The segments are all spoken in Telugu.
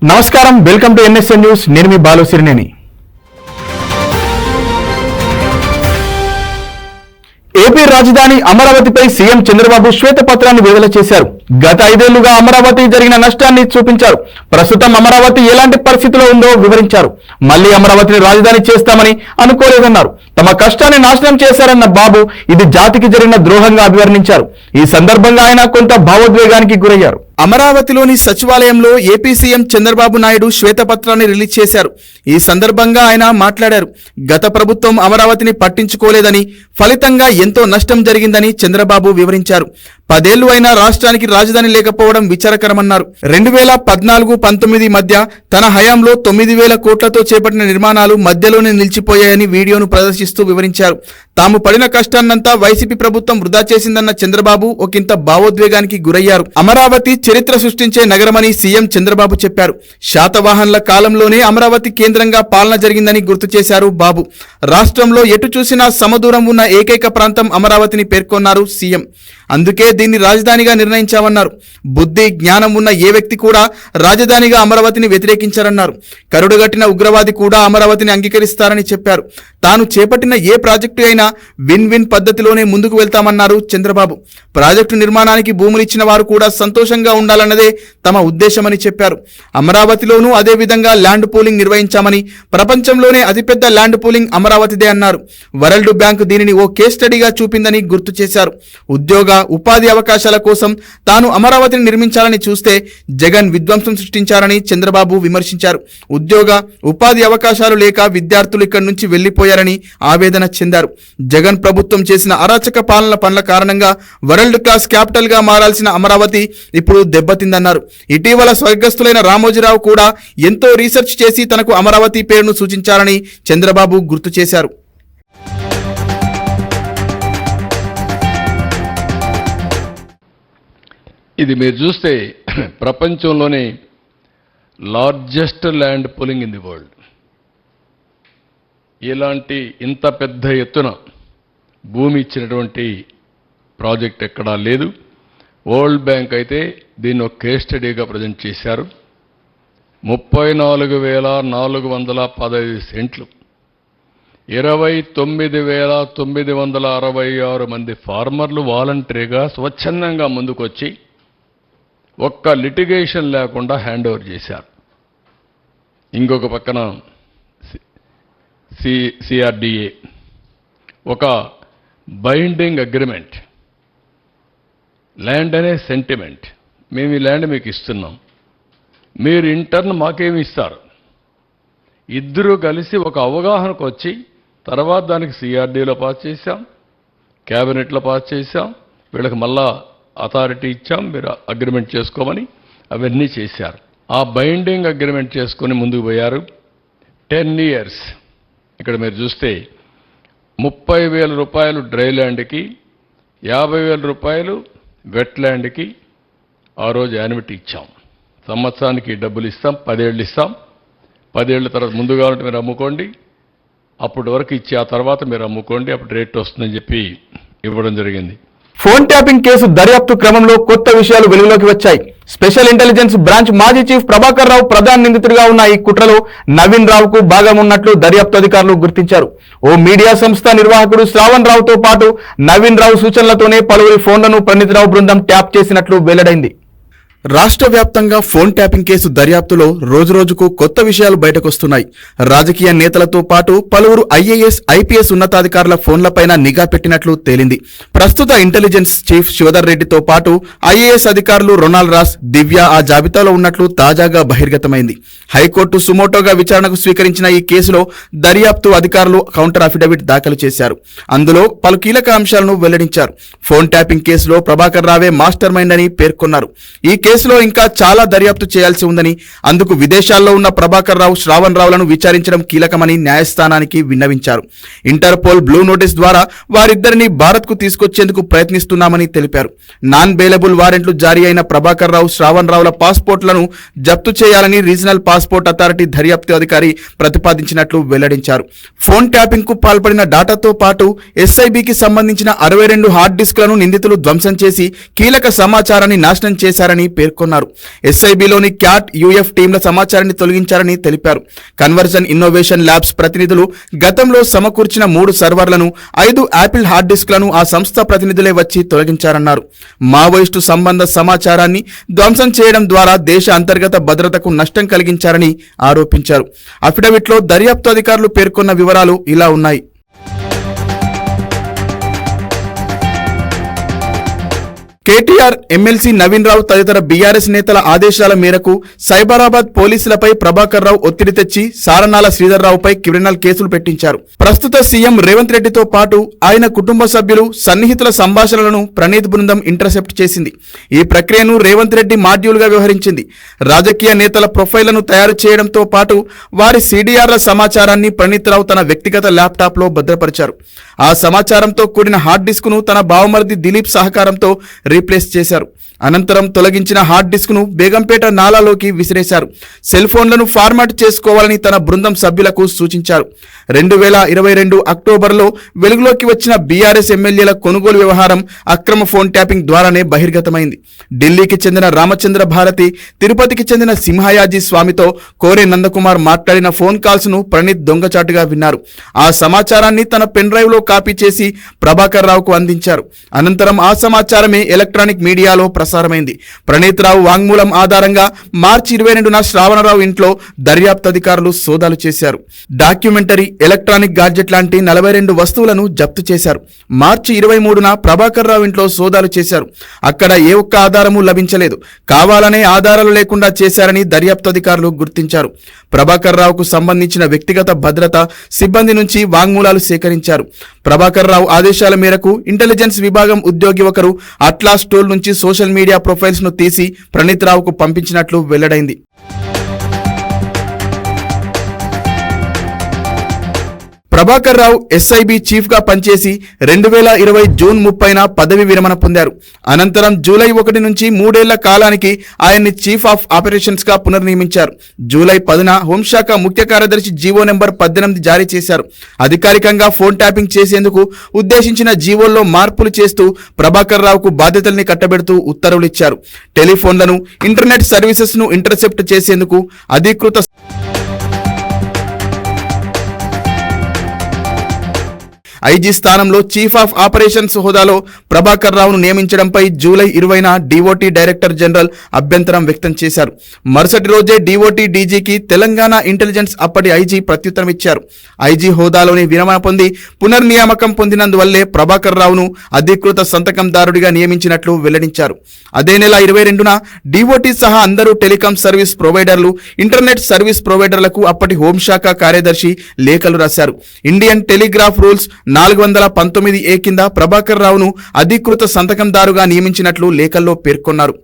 నమస్కారం, వెల్కమ్ టు ఎన్ఎస్ఎన్ న్యూస్. నేను మీ బాలు సిరినేని. ఏపీ రాజధాని అమరావతిపై సీఎం చంద్రబాబు శ్వేతపత్రాన్ని విడుదల చేశారు. గత 5 ఏళ్లుగా అమరావతి జరిగిన నష్టాన్ని చూపించారు. ప్రస్తుతం అమరావతి ఎలాంటి పరిస్థితిలో ఉందో వివరించారు. మళ్లీ అమరావతిని రాజధాని చేస్తామని అనుకోలేదన్నారు. తమ కష్టాన్ని నాశనం చేశారన్న బాబు ఇది జాతికి జరిగిన ద్రోహంగా అభివర్ణించారు. ఈ సందర్భంగా ఆయన కొంత భావోద్వేగానికి గురయ్యారు. అమరావతిలోని సచివాలయంలో ఏపీ సీఎం చంద్రబాబు నాయుడు శ్వేతపత్రాన్ని రిలీజ్ చేశారు. ఈ సందర్భంగా ఆయన మాట్లాడారు. గత ప్రభుత్వం అమరావతిని పట్టించుకోలేదని, ఫలితంగా ఎంతో నష్టం జరిగిందని చంద్రబాబు వివరించారు. 10 ఏళ్లు అయినా రాష్ట్రానికి రాజధాని లేకపోవడం విచారకరమన్నారు. 2014-19 మధ్య తన హయాంలో 9,000 కోట్లతో చేపట్టిన నిర్మాణాలు మధ్యలోనే నిలిచిపోయాయని వీడియోను ప్రదర్శిస్తూ వివరించారు. తాము పడిన కష్టాన్నంతా వైసీపీ ప్రభుత్వం వృధా చేసిందన్న చంద్రబాబు ఒకంత భావోద్వేగానికి గురయ్యారు. అమరావతి చరిత్ర సృష్టించే నగరమని సీఎం చంద్రబాబు చెప్పారు. శాతవాహనుల కాలంలోనే అమరావతి కేంద్రంగా పాలన జరిగిందని గుర్తు చేశారు బాబు. రాష్ట్రంలో ఎటు చూసినా సమదూరం ఉన్న ఏకైక ప్రాంతం అమరావతిని పేర్కొన్నారు సీఎం. అందుకే దీన్ని రాజధానిగా నిర్ణయించామన్నారు. బుద్ధి జ్ఞానం ఉన్న ఏ వ్యక్తి కూడా రాజధానిగా అమరావతిని వ్యతిరేకించారన్నారు. కరుడుగట్టిన ఉగ్రవాది కూడా అమరావతిని అంగీకరిస్తారని చెప్పారు. తాను చేపట్టిన ఏ ప్రాజెక్టు అయినా విన్ విన్ పద్ధతిలోనే ముందుకు వెళ్తామన్నారు చంద్రబాబు. ప్రాజెక్టు నిర్మాణానికి భూములు ఇచ్చిన వారు కూడా సంతోషంగా ఉండాలన్నదే తమ ఉద్దేశమని చెప్పారు. అమరావతిలోనూ అదే విధంగా ల్యాండ్ పూలింగ్ నిర్వహించామని, ప్రపంచంలోనే అతిపెద్ద ల్యాండ్ పూలింగ్ అమరావతిదే అన్నారు. వరల్డ్ బ్యాంక్ దీనిని ఓ కేస్ స్టడీగా చూపిందని గుర్తు చేశారు. ఉద్యోగ ఉపాధి అవకాశాల కోసం తాను అమరావతిని నిర్మించాలని చూస్తే జగన్ విధ్వంసం సృష్టించారని చంద్రబాబు విమర్శించారు. ఉద్యోగ ఉపాధి అవకాశాలు లేక విద్యార్థులు ఇక్కడి నుంచి వెళ్లిపోయారని ఆవేదన చెందారు. జగన్ ప్రభుత్వం చేసిన అరాచక పాలన పనుల కారణంగా వరల్డ్ క్లాస్ క్యాపిటల్ గా మారాల్సిన అమరావతి ఇప్పుడు దెబ్బతిందన్నారు. ఇటీవల స్వర్గస్థులైన రామోజీరావు కూడా ఎంతో రీసెర్చ్ చేసి తనకు అమరావతి పేరును సూచించారని చంద్రబాబు గుర్తు చేశారు. ఇది మీరు చూస్తే ప్రపంచంలోనే largest land pooling in the world. ఇలాంటి ఇంత పెద్ద ఎత్తున భూమి ఇచ్చినటువంటి ప్రాజెక్ట్ ఎక్కడా లేదు. వరల్డ్ బ్యాంక్ అయితే దీన్ని ఒక కేస్ స్టడీగా ప్రజెంట్ చేశారు. 34,415 సెంట్లు, 29,966 మంది ఫార్మర్లు వాలంటరీగా స్వచ్ఛందంగా ముందుకొచ్చి ఒక్క లిటిగేషన్ లేకుండా హ్యాండ్ ఓవర్ చేశారు. ఇంకొక పక్కన సిఆర్డిఏ ఒక బైండింగ్ అగ్రిమెంట్. ల్యాండ్ అనే సెంటిమెంట్, మేము ఈ ల్యాండ్ మీకు ఇస్తున్నాం, మీరు ఇంటర్న్ మాకేమి ఇస్తారు. ఇద్దరూ కలిసి ఒక అవగాహనకు వచ్చి తర్వాత దానికి సిఆర్డీలో పాస్ చేశాం, క్యాబినెట్లో పాస్ చేశాం, వీళ్ళకి మళ్ళా అథారిటీ ఇచ్చాం, మీరు అగ్రిమెంట్ చేసుకోమని అవన్నీ చేశారు. ఆ బైండింగ్ అగ్రిమెంట్ చేసుకొని ముందుకు పోయారు. 10 years. ఇక్కడ మీరు చూస్తే 30,000 రూపాయలు డ్రై ల్యాండ్కి, 50,000 రూపాయలు వెట్ ల్యాండ్కి ఆ రోజు యాన్యుటీ ఇచ్చాం. సంవత్సరానికి డబ్బులు ఇస్తాం, 10 ఏళ్ళు ఇస్తాం. 10 ఏళ్ళ తర్వాత ముందుగా ఉంటే మీరు అమ్ముకోండి, అప్పటి వరకు ఇచ్చి ఆ తర్వాత మీరు అమ్ముకోండి, అప్పుడు రేట్ వస్తుందని చెప్పి ఇవ్వడం జరిగింది. ఫోన్ ట్యాపింగ్ కేసు దర్యాప్తు క్రమంలో కొత్త విషయాలు వెలుగులోకి వచ్చాయి. స్పెషల్ ఇంటెలిజెన్స్ బ్రాంచ్ మాజీ చీఫ్ ప్రభాకర్ రావు ప్రధాన నిందితుడిగా ఉన్న ఈ కుట్రలో నవీన్ రావుకు భాగం ఉన్నట్లు దర్యాప్తు అధికారులు గుర్తించారు. ఓ మీడియా సంస్థ నిర్వాహకుడు శ్రావణ్ రావుతో పాటు నవీన్ రావు సూచనలతోనే పలువురి ఫోన్లను ప్రణీత్ రావు బృందం ట్యాప్ చేసినట్లు వెల్లడైంది. రాష్ట్ర వ్యాప్తంగా ఫోన్ ట్యాపింగ్ కేసు దర్యాప్తులో రోజురోజుకు కొత్త విషయాలు బయటకొస్తున్నాయి. రాజకీయ నేతలతో పాటు పలువురు ఐఏఎస్, ఐపీఎస్ ఉన్నతాధికారుల ఫోన్లపైన నిఘా పెట్టినట్లు తేలింది. ప్రస్తుత ఇంటెలిజెన్స్ చీఫ్ శివధర్ రెడ్డితో పాటు ఐఏఎస్ అధికారులు రొనాల్డ్ రాస్, దివ్య ఆ జాబితాలో ఉన్నట్లు తాజాగా బహిర్గతమైంది. హైకోర్టు సుమోటోగా విచారణకు స్వీకరించిన ఈ కేసులో దర్యాప్తు అధికారులు కౌంటర్ అఫిడవిట్ దాఖలు చేశారు. అందులో పలు కీలక అంశాలను వెల్లడించారు. ఫోన్ ట్యాపింగ్ కేసులో ప్రభాకర్ రావే మాస్టర్ మైండ్ అని పేర్కొన్నారు. ఈ కేసులో ఇంకా చాలా దర్యాప్తు చేయాల్సి ఉందని, అందుకు విదేశాల్లో ఉన్న ప్రభాకర్ రావు, శ్రావణ్ రావులను విచారించడం కీలకమని న్యాయస్థానానికి విన్నవించారు. ఇంటర్పోల్ బ్లూ నోటీస్ ద్వారా వారిద్దరిని భారత్కు తీసుకొచ్చేందుకు ప్రయత్నిస్తున్నామని తెలిపారు. నాన్ బెయిలబుల్ వారెంట్లు జారీ అయిన ప్రభాకర్ రావు, శ్రావణ్ రావుల పాస్పోర్ట్లను జప్తు చేయాలని రీజనల్ పాస్పోర్ట్ అథారిటీ దర్యాప్తు అధికారి ప్రతిపాదించినట్లు వెల్లడించారు. ఫోన్ ట్యాపింగ్ కు పాల్పడిన డాటాతో పాటు ఎస్ఐబికి సంబంధించిన 62 హార్డ్ డిస్క్లను నిందితులు ధ్వంసం చేసి కీలక సమాచారాన్ని నాశనం చేశారని పేర్కొన్నారు. ఎస్ఐబిలోని క్యాట్ యూఎఫ్ టీంల సమాచారాన్ని తొలగించారని తెలిపారు. కన్వర్జన్ ఇన్నోవేషన్ ల్యాబ్స్ ప్రతినిధులు గతంలో సమకూర్చిన 3 సర్వర్లను 5 యాపిల్ హార్డ్ డిస్క్లను ఆ సంస్థ ప్రతినిధులే వచ్చి తొలగించారన్నారు. మావోయిస్టు సంబంధ సమాచారాన్ని ధ్వంసం చేయడం ద్వారా దేశ అంతర్గత భద్రతకు నష్టం కలిగించారని ఆరోపించారు. అఫిడవిట్లో దర్యాప్తు అధికారులు పేర్కొన్న వివరాలు ఇలా ఉన్నాయి. కేటీఆర్, ఎమ్మెల్సీ నవీన్ రావు తదితర బీఆర్ఎస్ నేతల ఆదేశాల మేరకు సైబరాబాద్ పోలీసులపై ప్రభాకర్ రావు ఒత్తిడి తెచ్చి సారనాల శ్రీధర్ రావుపై క్రిమినల్ కేసులు పెట్టించారు. ప్రస్తుత సీఎం రేవంత్ రెడ్డితో పాటు ఆయన కుటుంబ సభ్యులు, సన్నిహితుల సంభాషణలను ప్రణీత్ బృందం ఇంటర్సెప్ట్ చేసింది. ఈ ప్రక్రియను రేవంత్ రెడ్డి మాడ్యూల్గా వ్యవహరించింది. రాజకీయ నేతల ప్రొఫైళ్లను తయారు చేయడంతో పాటు వారి సీడీఆర్ల సమాచారాన్ని ప్రణీత్ రావు తన వ్యక్తిగత ల్యాప్టాప్లో భద్రపరిచారు. ఆ సమాచారంతో కూడిన హార్డ్ డిస్క్ను తన బావమరిది దిలీప్ సహకారంతో రీప్లేస్ చేశారు. అనంతరం తొలగించిన హార్డ్ డిస్క్ ను బేగంపేట నాలాలోకి విసిరేశారు. సెల్ ఫోన్లను ఫార్మాట్ చేసుకోవాలని తన బృందం సభ్యులకు సూచించారు. 2022 అక్టోబర్లో వెలుగులోకి వచ్చిన బీఆర్ఎస్ ఎమ్మెల్యేల కొనుగోలు వ్యవహారం అక్రమ ఫోన్ ట్యాపింగ్ ద్వారానే బహిర్గతమైంది. ఢిల్లీకి చెందిన రామచంద్ర భారతి, తిరుపతికి చెందిన సింహయాజీ స్వామితో కోరే నందకుమార్ మాట్లాడిన ఫోన్ కాల్స్ ను ప్రణీత్ దొంగచాటుగా విన్నారు. ఆ సమాచారాన్ని తన పెన్ డ్రైవ్ లో కాపీ చేసి ప్రభాకర్ రావుకు అందించారు. అనంతరం ఆ సమాచారమే ఎలక్ట్రానిక్ మీడియాలో ప్రసారమైంది. ప్రణీత్ రావు వాంగ్మూలం ఆధారంగా మార్చి 22న శ్రావణరావు ఇంట్లో దర్యాప్తు అధికారులు సోదాలు చేశారు. డాక్యుమెంటరీ, ఎలక్ట్రానిక్ గాడ్జెట్ లాంటి 42 వస్తువులను జప్తు చేశారు. మార్చి 23న ప్రభాకర్ రావు ఇంట్లో సోదాలు చేశారు. అక్కడ ఏ ఒక్క ఆధారము లభించలేదు. కావాలనే ఆధారాలు లేకుండా చేశారని దర్యాప్తు అధికారులు గుర్తించారు. ప్రభాకర్ రావుకు సంబంధించిన వ్యక్తిగత భద్రత సిబ్బంది నుంచి వాంగ్మూలాలు సేకరించారు. ప్రభాకర్ రావు ఆదేశాల మేరకు ఇంటెలిజెన్స్ విభాగం ఉద్యోగి ఒకరు అట్లాస్ టూల్ నుంచి సోషల్ మీడియా ప్రొఫైల్స్ ను తీసి ప్రణీత్ రావుకు పంపించినట్లు వెల్లడైంది. ప్రభాకర్ రావు ఎస్ఐబి చీఫ్ గా పనిచేసి 2020 జూన్ 30న పదవి విరమణ పొందారు. అనంతరం జూలై 1 నుంచి 3 ఏళ్ల కాలానికి ఆయన్ని చీఫ్ ఆఫ్ ఆపరేషన్స్ గా పునర్నియమించారు. జూలై 10న హోంశాఖ ముఖ్య కార్యదర్శి జీవో నెంబర్ 18 జారీ చేశారు. అధికారికంగా ఫోన్ ట్యాపింగ్ చేసేందుకు ఉద్దేశించిన జీవోల్లో మార్పులు చేస్తూ ప్రభాకర్ రావుకు బాధ్యతల్ని కట్టబెడుతూ ఉత్తర్వులు ఇచ్చారు. టెలిఫోన్లను, ఇంటర్నెట్ సర్వీసెస్ ను ఇంటర్సెప్ట్ చేసేందుకు అధికృత ఐజీ స్థానంలో చీఫ్ ఆఫ్ ఆపరేషన్స్ హోదాలో ప్రభాకర్ రావును నియమించడంపై జూలై 20న డిఓటీ డైరెక్టర్ జనరల్ అభ్యంతరం వ్యక్తం చేశారు. మరుసటి రోజే డిఓటీ డీజీకి తెలంగాణ ఇంటెలిజెన్స్ అప్పటి ఐజీ ప్రత్యుత్తరం ఇచ్చారు. ఐజీ హోదాలోని విరమణ పొంది పునర్నియామకం పొందినందువల్లే ప్రభాకర్ రావును అధికృత సంతకందారుడిగా నియమించినట్లు వెల్లడించారు. అదే నెల 22న డిఓటీ సహా అందరూ టెలికాం సర్వీస్ ప్రొవైడర్లు, ఇంటర్నెట్ సర్వీస్ ప్రొవైడర్లకు అప్పటి హోంశాఖ కార్యదర్శి లేఖలు రాశారు. ఇండియన్ టెలిగ్రాఫ్ రూల్స్ 419A కింద ప్రభాకర్ రావును అధికృత సంతకందారుగా నియమించినట్లు లేఖల్లో పేర్కొన్నారు.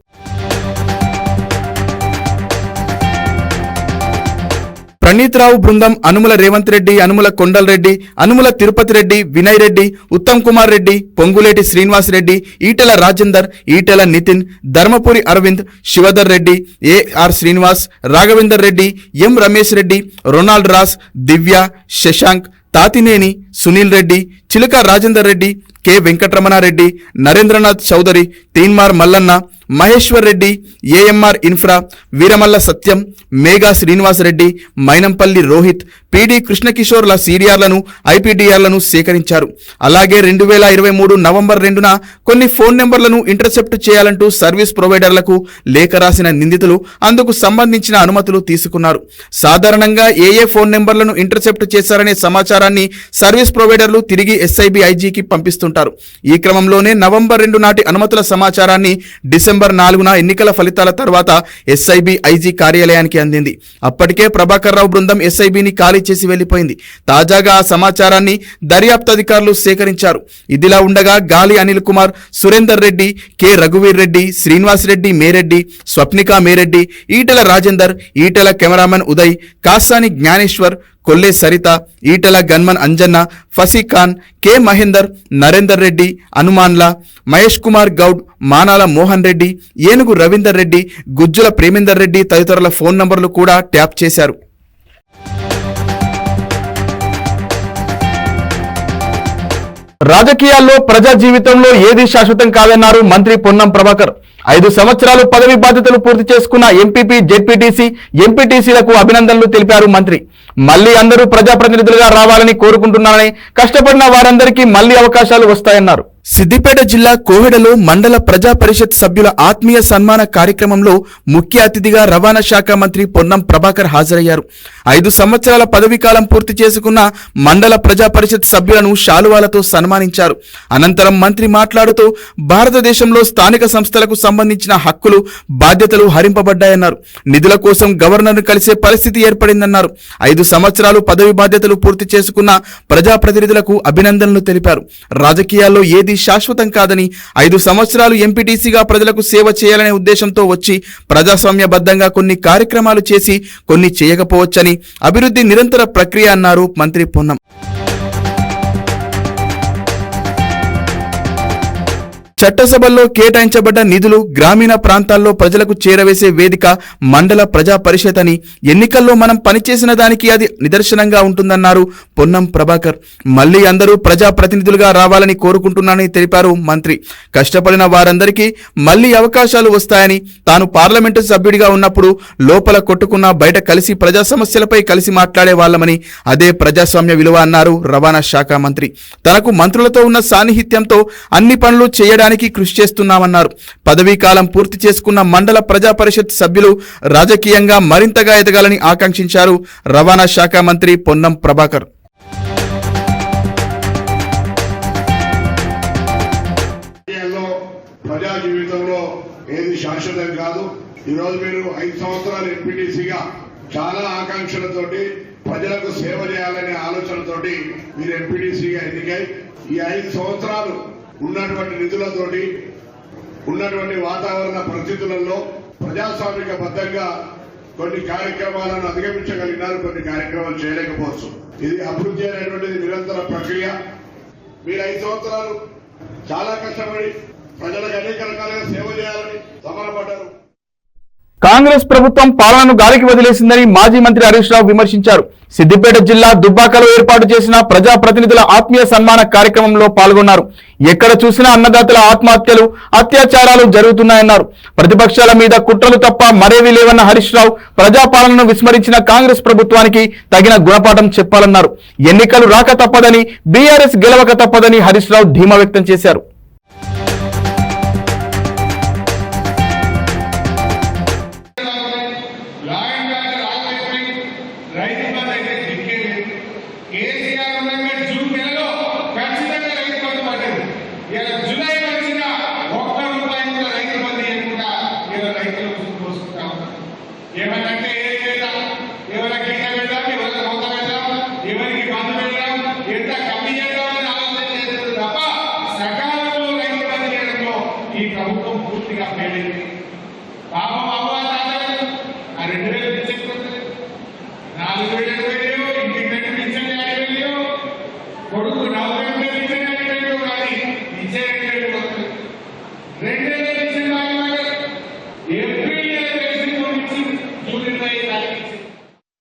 ప్రణీత్ రావు బృందం Anumula Revanth Reddy, Anumula Kondal Reddy, Anumula Tirupathi Reddy, Vinay Reddy, Uttam Kumar Reddy, Ponguleti Srinivas Reddy, Etela Rajender, Etela Nitin, Dharmapuri Arvind, Shivadhar Reddy, AR Srinivas, Raghavender Reddy, M Ramesh Reddy, Ronald Ross, Divya, Shashank, Tatineni, Sunil Reddy, Chiluka Rajender Reddy, K Venkataramanareddy, Narendranath Chowdary, Teenmar Mallanna, Maheshwar Reddy, AMR infra, Veeramalla Satyam, Megha Srinivas Reddy, Mynampally Rohit, PD కృష్ణకిషోర్ల సీడీఆర్లను, ఐపీడీఆర్లను సేకరించారు. అలాగే 2023 నవంబర్ 2న కొన్ని ఫోన్ నెంబర్లను ఇంటర్సెప్ట్ చేయాలంటూ సర్వీస్ ప్రొవైడర్లకు లేఖ రాసిన నిందితులు అందుకు సంబంధించిన అనుమతులు తీసుకున్నారు. సాధారణంగా ఏ ఫోన్ నెంబర్లను ఇంటర్సెప్ట్ చేశారనే సమాచారాన్ని సర్వీస్ ప్రొవైడర్లు తిరిగి ఎస్ఐబి ఐజీకి పంపిస్తుంటారు. ఈ క్రమంలోనే నవంబర్ 2 నాటి అనుమతుల సమాచారాన్ని డిసెంబర్ 4న ఎన్నికల ఫలితాల తర్వాత ఎస్ఐబి ఐజీ కార్యాలయానికి అందింది. అప్పటికే ప్రభాకర్ రావు బృందం ఎస్ఐబిని ఖాళీ చేసి వెళ్లిపోయింది. తాజాగా ఆ సమాచారాన్ని దర్యాప్తు అధికారులు సేకరించారు. ఇదిలా ఉండగా గాలి అనిల్ కుమార్, సురేందర్ రెడ్డి, కె రఘువీర్ Reddy, Srinivas Reddy Mereddy, Swapnika Mereddy, Etela Rajender, Etela cameraman Uday, Kasani Gnaneshwar, Kolle Saritha, Etela gunman Anjanna, Fasikhan, K Mahender, Narender Reddy, హనుమాన్లా, మహేష్ కుమార్ గౌడ్, మానాల మోహన్ రెడ్డి, ఏనుగు రవీందర్ రెడ్డి, గుజ్జుల ప్రేమేందర్ రెడ్డి తదితరుల ఫోన్ నంబర్లు కూడా ట్యాప్ చేశారు. రాజకీయాల్లో ప్రజా జీవితంలో ఏదీ శాశ్వతం కాదన్నారు మంత్రి పొన్నం ప్రభాకర్. 5 సంవత్సరాలు పదవి బాధ్యతలు పూర్తి చేసుకున్న ఎంపీపీ, జెడ్పీటీసీ, ఎంపీటీసీలకు అభినందనలు తెలిపారు మంత్రి. మళ్లీ అందరూ ప్రజాప్రతినిధులుగా రావాలని కోరుకుంటున్నారని, కష్టపడిన వారందరికీ మళ్లీ అవకాశాలు వస్తాయన్నారు. సిద్దిపేట జిల్లా కోహెడలో మండల ప్రజా పరిషత్ సభ్యుల ఆత్మీయ సన్మాన కార్యక్రమంలో ముఖ్య అతిథిగా రవాణా శాఖ మంత్రి పొన్నం ప్రభాకర్ హాజరయ్యారు. 5 సంవత్సరాల పదవీకాలం పూర్తి చేసుకున్న మండల ప్రజా పరిషత్ సభ్యులను శాలువాలతో సన్మానించారు. అనంతరం మంత్రి మాట్లాడుతూ భారతదేశంలో స్థానిక సంస్థలకు సంబంధించిన హక్కులు, బాధ్యతలు హరింపబడ్డాయన్నారు. నిధుల కోసం గవర్నర్ను కలిసే పరిస్థితి ఏర్పడిందన్నారు. 5 సంవత్సరాలు పదవి బాధ్యతలు పూర్తి చేసుకున్న ప్రజాప్రతినిధులకు అభినందనలు తెలిపారు. రాజకీయాల్లో ఏది శాశ్వతం కాదని, 5 సంవత్సరాలు ఎంపీటీసీగా ప్రజలకు సేవ చేయాలనే ఉద్దేశంతో వచ్చి ప్రజాస్వామ్యబద్ధంగా కొన్ని కార్యక్రమాలు చేసి కొన్ని చేయకపోవచ్చని, అభివృద్ధి నిరంతర ప్రక్రియ అన్నారు మంత్రి పొన్నం. చట్టసభల్లో కేటాయించబడ్డ నిధులు గ్రామీణ ప్రాంతాల్లో ప్రజలకు చేరవేసే వేదిక మండల ప్రజా పరిషత్ అని, ఎన్నికల్లో మనం పనిచేసిన దానికి అది నిదర్శనంగా ఉంటుందన్నారు పొన్నం ప్రభాకర్. మళ్లీ అందరూ ప్రజా ప్రతినిధులుగా రావాలని కోరుకుంటున్నానని తెలిపారు మంత్రి. కష్టపడిన వారందరికీ మళ్లీ అవకాశాలు వస్తాయని, తాను పార్లమెంటు సభ్యుడిగా ఉన్నప్పుడు లోపల కొట్టుకున్న బయట కలిసి ప్రజా సమస్యలపై కలిసి మాట్లాడే వాళ్ళమని, అదే ప్రజాస్వామ్య విలువ అన్నారు రవాణా శాఖ మంత్రి. తనకు మంత్రులతో ఉన్న సాన్నిహిత్యంతో అన్ని పనులు చేయడానికి కృషి చేస్తున్నామన్నారు. పదవీ కాలం పూర్తి చేసుకున్న మండల ప్రజా పరిషత్ సభ్యులు రాజకీయంగా మరింతగా ఎదగాలని ఆకాంక్షించారు రవాణా శాఖ మంత్రి పొన్నం ప్రభాకర్. ప్రజా జీవితంలో ఏది శాశ్వతం కాదు. ఈరోజు మీరు 5 సంవత్సరాలు ఎంపీటీసీగా చాలా ఆకాంక్షలతోటి ప్రజలకు సేవ చేయాలనే ఆలోచనతోటి మీరు ఎంపీటీసీగా ఎన్నికై ఈ 5 సంవత్సరాలు ఉన్నటువంటి నిధులతోటి, ఉన్నటువంటి వాతావరణ పరిస్థితులలో ప్రజాస్వామిక బద్దంగా కొన్ని కార్యక్రమాలను అధిగమించగలిగినారు, కొన్ని కార్యక్రమాలు చేయలేకపోవచ్చు. ఇది అభివృద్ధి అనేటువంటిది నిరంతర ప్రక్రియ. మీరు 5 సంవత్సరాలు చాలా కష్టపడి ప్రజలకు అనేక రకాలుగా సేవ చేయాలని సమరపడ్డారు. కాంగ్రెస్ ప్రభుత్వం పాలనను గాలికి వదిలేసిందని మాజీ మంత్రి హరీష్ రావు విమర్శించారు. సిద్దిపేట జిల్లా దుబ్బాకలో ఏర్పాటు చేసిన ప్రజా ప్రతినిధుల ఆత్మీయ సన్మాన కార్యక్రమంలో పాల్గొన్నారు. ఎక్కడ చూసినా అన్నదాతల ఆత్మహత్యలు, అత్యాచారాలు జరుగుతున్నాయన్నారు. ప్రతిపక్షాల మీద కుట్రలు తప్ప మరేవీ లేవన్న హరీష్ రావు ప్రజాపాలనను విస్మరించిన కాంగ్రెస్ ప్రభుత్వానికి తగిన గుణపాఠం చెప్పాలన్నారు. ఎన్నికలు రాక తప్పదని, బీఆర్ఎస్ గెలవక తప్పదని హరీష్ రావు ధీమా వ్యక్తం చేశారు.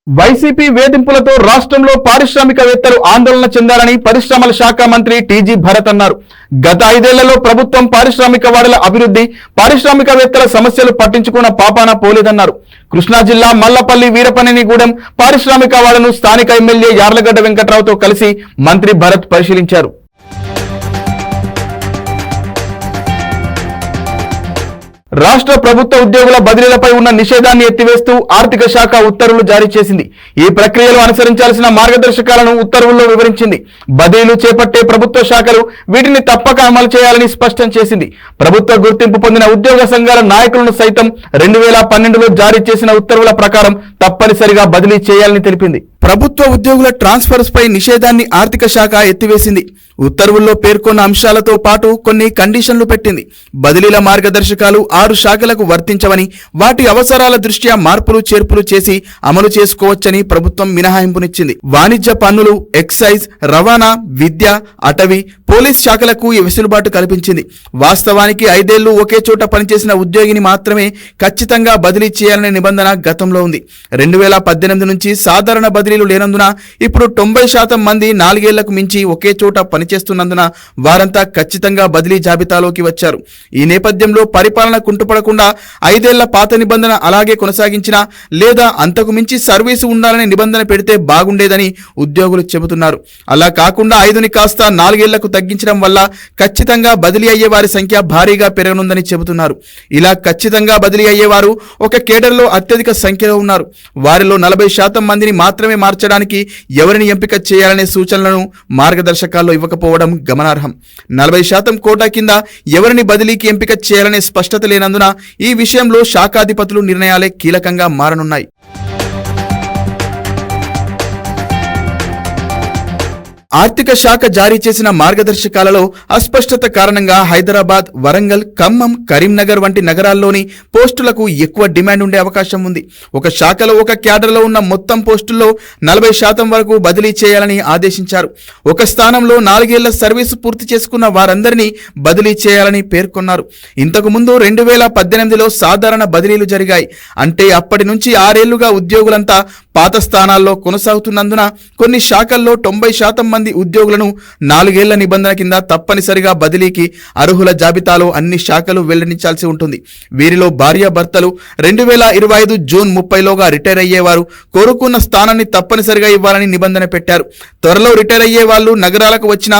వైసీపీ వేధింపులతో రాష్ట్రంలో పారిశ్రామికవేత్తలు ఆందోళన చెందారని పరిశ్రమల శాఖ మంత్రి టీజీ భరత్ అన్నారు. గత 5 ఏళ్లలో ప్రభుత్వం పారిశ్రామిక వాడల అభివృద్ధి, పారిశ్రామికవేత్తల సమస్యలు పట్టించుకున్న పాపాన పోలేదన్నారు. కృష్ణా జిల్లా మల్లపల్లి వీరపనేనిగూడెం పారిశ్రామిక వాడను స్థానిక ఎమ్మెల్యే యార్లగడ్డ వెంకట్రావుతో కలిసి మంత్రి భరత్ పరిశీలించారు. రాష్ట్ర ప్రభుత్వ ఉద్యోగుల బదిలీలపై ఉన్న నిషేధాన్ని ఎత్తివేస్తూ ఆర్థిక శాఖ ఉత్తర్వులు జారీ చేసింది. ఈ ప్రక్రియలో అనుసరించాల్సిన మార్గదర్శకాలను ఉత్తర్వుల్లో వివరించింది. బదిలీలు చేపట్టే ప్రభుత్వ శాఖలు వీటిని తప్పక అమలు చేయాలని స్పష్టం చేసింది. ప్రభుత్వ గుర్తింపు పొందిన ఉద్యోగ సంఘాల నాయకులను సైతం 2012లో జారీ చేసిన ఉత్తర్వుల ప్రకారం తప్పనిసరిగా బదిలీ చేయాలని తెలిపింది. ప్రభుత్వ ఉద్యోగుల ట్రాన్స్ఫర్స్ పై నిషేధాన్ని ఆర్థిక శాఖ ఎత్తివేసింది. ఉత్తర్వుల్లో పేర్కొన్న అంశాలతో పాటు కొన్ని కండిషన్లు పెట్టింది. బదిలీల మార్గదర్శకాలు 6 శాఖలకు వర్తించవని, వాటి అవసరాల దృష్ట్యా మార్పులు చేర్పులు చేసి అమలు చేసుకోవచ్చని ప్రభుత్వం మినహాయింపునిచ్చింది. వాణిజ్య పన్నులు, ఎక్సైజ్, రవాణా, విద్య, అటవీ, పోలీస్ శాఖలకు ఈ వెసులుబాటు కల్పించింది. వాస్తవానికి 5 ఏళ్లు ఒకే చోట పనిచేసిన ఉద్యోగిని మాత్రమే ఖచ్చితంగా బదిలీ చేయాలనే నిబంధన గతంలో ఉంది. 2018 నుంచి సాధారణ బదిలీలు లేనందున ఇప్పుడు 90% మంది 4 ఏళ్లకు మించి ఒకే చోట పనిచేస్తున్నారు. పనిచేస్తున్నందున వారంతా ఖచ్చితంగా బదిలీ జాబితాలోకి వచ్చారు. ఈ నేపథ్యంలో పరిపాలన కుంటుపడకుండా 5 ఏళ్ల పాత నిబంధన అలాగే కొనసాగించినా లేదా అంతకు మించి సర్వీసు ఉండాలనే నిబంధన పెడితే బాగుండేదని ఉద్యోగులు చెబుతున్నారు. అలా కాకుండా 5ని కాస్త 4 ఏళ్లకు తగ్గించడం వల్ల ఖచ్చితంగా బదిలీ అయ్యే వారి సంఖ్య భారీగా పెరగనుందని చెబుతున్నారు. ఇలా ఖచ్చితంగా బదిలీ అయ్యేవారు ఒక కేడర్లో అత్యధిక సంఖ్యలో ఉన్నారు. వారిలో 40% మందిని మాత్రమే మార్చడానికి ఎవరిని ఎంపిక చేయాలనే సూచనలను మార్గదర్శకాల్లో ఇవ్వకపోవడం గమనార్హం. 40% కోటా కింద ఎవరిని బదిలీకి ఎంపిక చేయాలనే స్పష్టత లేనందున ఈ విషయంలో శాఖాధిపతులు నిర్ణయాలే కీలకంగా మారనున్నాయి. ఆర్థిక శాఖ జారీ చేసిన మార్గదర్శకాలలో అస్పష్టత కారణంగా హైదరాబాద్, వరంగల్, ఖమ్మం, కరీంనగర్ వంటి నగరాల్లోని పోస్టులకు ఎక్కువ డిమాండ్ ఉండే అవకాశం ఉంది. ఒక శాఖలో ఒక క్యాడర్లో ఉన్న మొత్తం పోస్టుల్లో 40% వరకు బదిలీ చేయాలని ఆదేశించారు. ఒక స్థానంలో 4 ఏళ్ల సర్వీసు పూర్తి చేసుకున్న వారందరినీ బదిలీ చేయాలని పేర్కొన్నారు. ఇంతకు ముందు 2018లో సాధారణ బదిలీలు జరిగాయి. అంటే అప్పటి నుంచి 6 ఏళ్లుగా ఉద్యోగులంతా పాత స్థానాల్లో కొనసాగుతున్నందున కొన్ని శాఖల్లో 90% మంది ఉద్యోగులను 4 ఏళ్ల నిబంధన కింద తప్పనిసరిగా బదిలీకి అర్హుల జాబితాలో అన్ని శాఖలు వెల్లడించాల్సి ఉంటుంది. వీరిలో భార్యాభర్తలు 2025 జూన్ 30లోగా రిటైర్ అయ్యేవారు కోరుకున్న స్థానాన్ని తప్పనిసరిగా ఇవ్వాలని నిబంధన పెట్టారు. త్వరలో రిటైర్ అయ్యే వాళ్ళు నగరాలకు వచ్చిన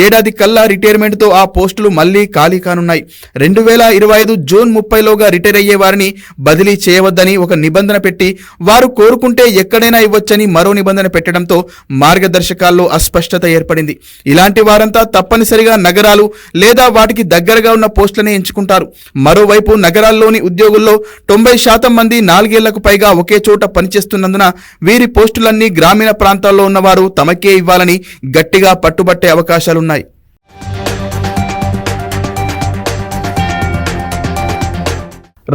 ఏడాది కల్లా రిటైర్మెంట్తో ఆ పోస్టులు మళ్లీ ఖాళీ కానున్నాయి. 2025 జూన్ 30లోగా రిటైర్ అయ్యే వారిని బదిలీ చేయవద్దని ఒక నిబంధన పెట్టి వారు కోరుకుంటే ఎక్కడైనా ఇవ్వొచ్చని మరో నిబంధన పెట్టడంతో మార్గదర్శకాల్లో అస్పష్టత ఏర్పడింది. ఇలాంటి వారంతా తప్పనిసరిగా నగరాలు లేదా వాటికి దగ్గరగా ఉన్న పోస్టులనే ఎంచుకుంటారు. మరోవైపు నగరాల్లోని ఉద్యోగుల్లో 90% మంది 4 ఏళ్లకు పైగా ఒకే చోట పనిచేస్తున్నందున వీరి పోస్టులన్నీ గ్రామీణ ప్రాంతాల్లో ఉన్నవారు తమకే ఇవ్వాలని గట్టిగా పట్టుబట్టే అవకాశాలున్నాయి.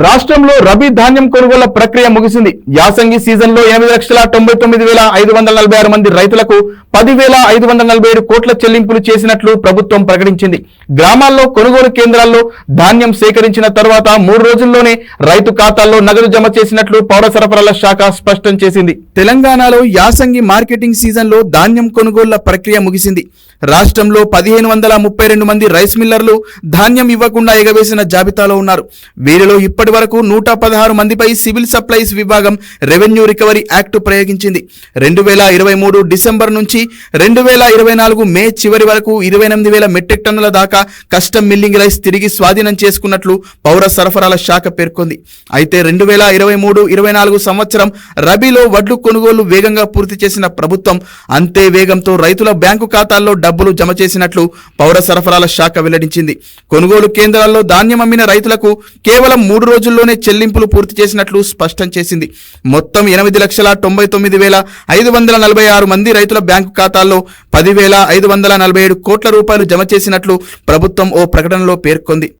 రాష్ట్రంలో రబీ ధాన్యం కొనుగోళ్ల ప్రక్రియ ముగిసింది. యాసంగి సీజన్లో 8,99,546 మంది రైతులకు 10,547 కోట్ల చెల్లింపులు చేసినట్లు ప్రభుత్వం ప్రకటించింది. గ్రామాల్లో కొనుగోలు కేంద్రాల్లో ధాన్యం సేకరించిన తర్వాత 3 రోజుల్లోనే రైతు ఖాతాల్లో నగదు జమ చేసినట్లు పౌర సరఫరాల శాఖ స్పష్టం చేసింది. తెలంగాణలో యాసంగి మార్కెటింగ్ సీజన్లో ధాన్యం కొనుగోళ్ల ప్రక్రియ ముగిసింది. రాష్ట్రంలో 1,532 మంది రైస్ మిల్లర్లు ధాన్యం ఇవ్వకుండా ఎగవేసిన జాబితాలో ఉన్నారు. వీరిలో ఇప్పటి వరకు 116 మందిపై సివిల్ సప్లైస్ విభాగం రెవెన్యూ రికవరీ యాక్ట్ ప్రయోగించింది. 2023 డిసెంబర్ నుంచి 2024 మే చివరి వరకు 28,000 మెట్రిక్ టన్నుల దాకా కస్టమ్ మిల్లింగ్ రైస్ తిరిగి స్వాధీనం చేసుకున్నట్లు పౌర సరఫరాల శాఖ పేర్కొంది. అయితే 2023-24 సంవత్సరం రబీలో వడ్లు కొనుగోలు వేగంగా పూర్తి చేసిన ప్రభుత్వం అంతే వేగంతో రైతుల బ్యాంకు ఖాతాల్లో డబ్బులు జమ చేసినట్లు పౌర సరఫరాల శాఖ వెల్లడించింది. కొనుగోలు కేంద్రాల్లో ధాన్యం అమ్మిన రైతులకు కేవలం 3 రోజుల్లోనే చెల్లింపులు పూర్తి చేసినట్లు స్పష్టం చేసింది. మొత్తం 8,99,546 మంది రైతుల బ్యాంకు ఖాతాల్లో 10,547 కోట్ల రూపాయలు జమ చేసినట్లు ప్రభుత్వం ఓ ప్రకటనలో పేర్కొంది.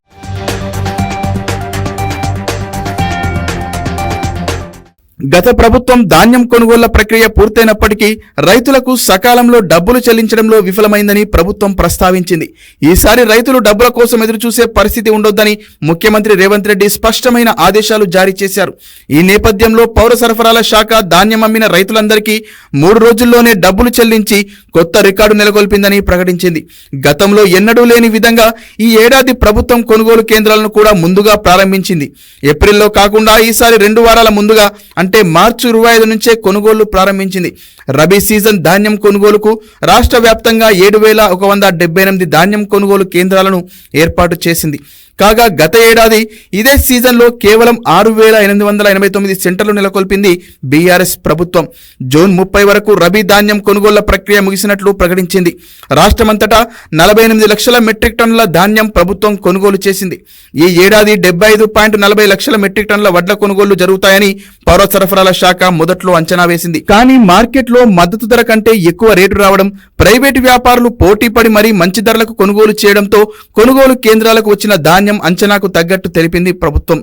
గత ప్రభుత్వం ధాన్యం కొనుగోళ్ల ప్రక్రియ పూర్తయినప్పటికీ రైతులకు సకాలంలో డబ్బులు చెల్లించడంలో విఫలమైందని ప్రభుత్వం ప్రస్తావించింది. ఈసారి రైతులు డబ్బుల కోసం ఎదురుచూసే పరిస్థితి ఉండొద్దని ముఖ్యమంత్రి రేవంత్ రెడ్డి స్పష్టమైన ఆదేశాలు జారీ చేశారు. ఈ నేపథ్యంలో పౌర సరఫరాల శాఖ ధాన్యం అమ్మిన రైతులందరికీ 3 రోజుల్లోనే డబ్బులు చెల్లించి కొత్త రికార్డు నెలకొల్పిందని ప్రకటించింది. గతంలో ఎన్నడూ లేని విధంగా ఈ ఏడాది ప్రభుత్వం కొనుగోలు కేంద్రాలను కూడా ముందుగా ప్రారంభించింది. ఏప్రిల్లో కాకుండా ఈసారి 2 వారాల ముందుగా అంటే మార్చి 25 నుంచే కొనుగోళ్లు ప్రారంభించింది. రబీ సీజన్ ధాన్యం కొనుగోలుకు రాష్ట్ర వ్యాప్తంగా 7,178 ధాన్యం కొనుగోలు కేంద్రాలను ఏర్పాటు చేసింది. కాగా గత ఏడాది ఇదే సీజన్లో కేవలం 6,889 సెంటర్లు నెలకొల్పింది బీఆర్ఎస్ ప్రభుత్వం. జూన్ 30 వరకు రబీ ధాన్యం కొనుగోళ్ల ప్రక్రియ ముగిసినట్లు ప్రకటించింది. రాష్ట్రమంతటా 48 లక్షల మెట్రిక్ టన్నుల ధాన్యం ప్రభుత్వం కొనుగోలు చేసింది. ఈ ఏడాది 75.40 లక్షల మెట్రిక్ టన్నుల వడ్ల కొనుగోళ్లు జరుగుతాయని పౌర సరఫరాల శాఖ మొదట్లో అంచనా వేసింది. కానీ మార్కెట్లో మద్దతు ధర కంటే ఎక్కువ రేటు రావడం, ప్రైవేటు వ్యాపారులు పోటీ పడి మరీ మంచి ధరలకు కొనుగోలు చేయడంతో కొనుగోలు కేంద్రాలకు వచ్చిన ధాన్యం అంచనాకు తగ్గట్టు తెలిపింది ప్రభుత్వం.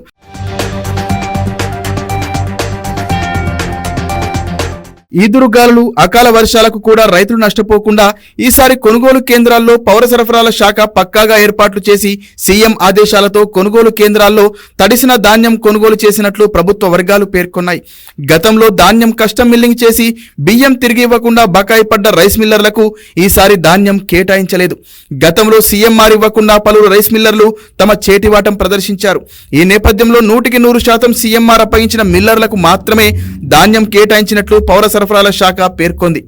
ఈదురుగాలులు అకాల వర్షాలకు కూడా రైతులు నష్టపోకుండా ఈసారి కొనుగోలు కేంద్రాల్లో పౌర సరఫరాల శాఖ పక్కాగా ఏర్పాట్లు చేసి సీఎం ఆదేశాలతో కొనుగోలు కేంద్రాల్లో తడిసిన ధాన్యం కొనుగోలు చేసినట్లు ప్రభుత్వ వర్గాలు పేర్కొన్నాయి. గతంలో ధాన్యం కస్టమ్ మిల్లింగ్ చేసి బియ్యం తిరిగి ఇవ్వకుండా బకాయి పడ్డ రైస్ మిల్లర్లకు ఈసారి ధాన్యం కేటాయించలేదు. గతంలో సీఎంఆర్ ఇవ్వకుండా పలువురు రైస్ మిల్లర్లు తమ చేతివాటం ప్రదర్శించారు. ఈ నేపథ్యంలో 100% సీఎంఆర్ అప్పగించిన మిల్లర్లకు మాత్రమే ధాన్యం కేటాయించినట్లు పౌర సరఫరాల శాఖ పేర్కొంది.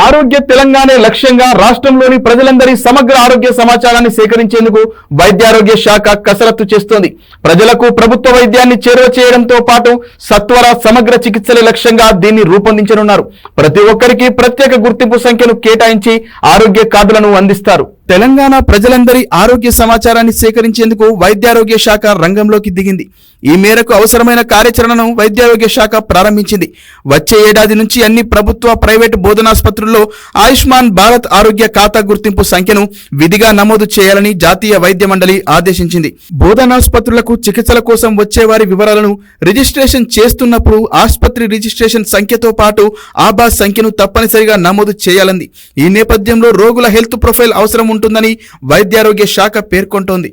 ఆరోగ్య తెలంగాణ లక్ష్యంగా రాష్ట్రంలోని ప్రజలందరి సమగ్ర ఆరోగ్య సమాచారాన్ని సేకరించేందుకు వైద్యారోగ్య శాఖ కసరత్తు చేస్తోంది. ప్రజలకు ప్రభుత్వ వైద్యాన్ని చేరువ చేయడంతో పాటు సత్వర సమగ్ర చికిత్సల లక్ష్యంగా దీన్ని రూపొందించనున్నారు. ప్రతి ఒక్కరికి ప్రత్యేక గుర్తింపు సంఖ్యను కేటాయించి ఆరోగ్య కార్డులను అందిస్తారు. తెలంగాణ ప్రజలందరి ఆరోగ్య సమాచారాన్ని సేకరించేందుకు వైద్యారోగ్య శాఖ రంగంలోకి దిగింది. ఈ మేరకు అవసరమైన కార్యాచరణను వైద్యారోగ్య శాఖ ప్రారంభించింది. వచ్చే ఏడాది నుంచి అన్ని ప్రభుత్వ, ప్రైవేటు బోధనాసుపత్రుల్లో ఆయుష్మాన్ భారత్ ఆరోగ్య ఖాతా గుర్తింపు సంఖ్యను విధిగా నమోదు చేయాలని జాతీయ వైద్య మండలి ఆదేశించింది. బోధనాసుపత్రులకు చికిత్సల కోసం వచ్చేవారి వివరాలను రిజిస్ట్రేషన్ చేస్తున్నప్పుడు ఆసుపత్రి రిజిస్ట్రేషన్ సంఖ్యతో పాటు ఆభా సంఖ్యను తప్పనిసరిగా నమోదు చేయాలంది. ఈ నేపథ్యంలో రోగుల హెల్త్ ప్రొఫైల్ అవసరం ఉంటుందని వైద్యారోగ్య శాఖ పేర్కొంటోంది.